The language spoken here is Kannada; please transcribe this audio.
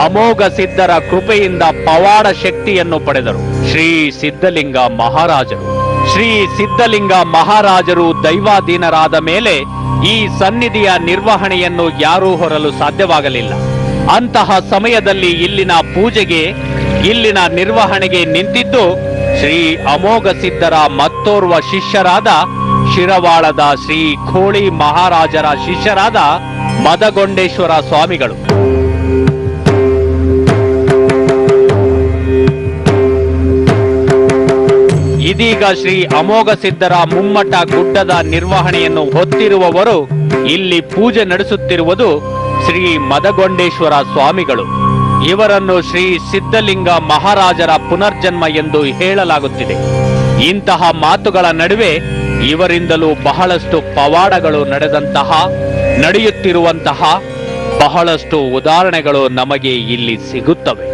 ಅಮೋಘ ಸಿದ್ಧರ ಕೃಪೆಯಿಂದ ಪವಾಡ ಶಕ್ತಿಯನ್ನು ಪಡೆದರು ಶ್ರೀ ಸಿದ್ಧಲಿಂಗ ಮಹಾರಾಜರು. ಶ್ರೀ ಸಿದ್ಧಲಿಂಗ ಮಹಾರಾಜರು ದೈವಾಧೀನರಾದ ಮೇಲೆ ಈ ಸನ್ನಿಧಿಯ ನಿರ್ವಹಣೆಯನ್ನು ಯಾರೂ ಹೊರಲು ಸಾಧ್ಯವಾಗಲಿಲ್ಲ. ಅಂತಹ ಸಮಯದಲ್ಲಿ ಇಲ್ಲಿನ ಪೂಜೆಗೆ, ಇಲ್ಲಿನ ನಿರ್ವಹಣೆಗೆ ನಿಂತಿದ್ದು ಶ್ರೀ ಅಮೋಘ ಸಿದ್ಧರ ಮತ್ತೋರ್ವ ಶಿಷ್ಯರಾದ ಶಿರವಾಳದ ಶ್ರೀ ಖೋಳಿ ಮಹಾರಾಜರ ಶಿಷ್ಯರಾದ ಮದಗೊಂಡೇಶ್ವರ ಸ್ವಾಮಿಗಳು. ಇದೀಗ ಶ್ರೀ ಅಮೋಘ ಸಿದ್ಧರ ಮುಮ್ಮಟ ಗುಡ್ಡದ ನಿರ್ವಹಣೆಯನ್ನು ಹೊತ್ತಿರುವವರು, ಇಲ್ಲಿ ಪೂಜೆ ನಡೆಸುತ್ತಿರುವುದು ಶ್ರೀ ಮದಗೊಂಡೇಶ್ವರ ಸ್ವಾಮಿಗಳು. ಇವರನ್ನು ಶ್ರೀ ಸಿದ್ಧಲಿಂಗ ಮಹಾರಾಜರ ಪುನರ್ಜನ್ಮ ಎಂದು ಹೇಳಲಾಗುತ್ತಿದೆ. ಇಂತಹ ಮಾತುಗಳ ನಡುವೆ ಇವರಿಂದಲೂ ಬಹಳಷ್ಟು ಪವಾಡಗಳು ನಡೆಯುತ್ತಿರುವಂತಹ ಬಹಳಷ್ಟು ಉದಾಹರಣೆಗಳು ನಮಗೆ ಇಲ್ಲಿ ಸಿಗುತ್ತವೆ.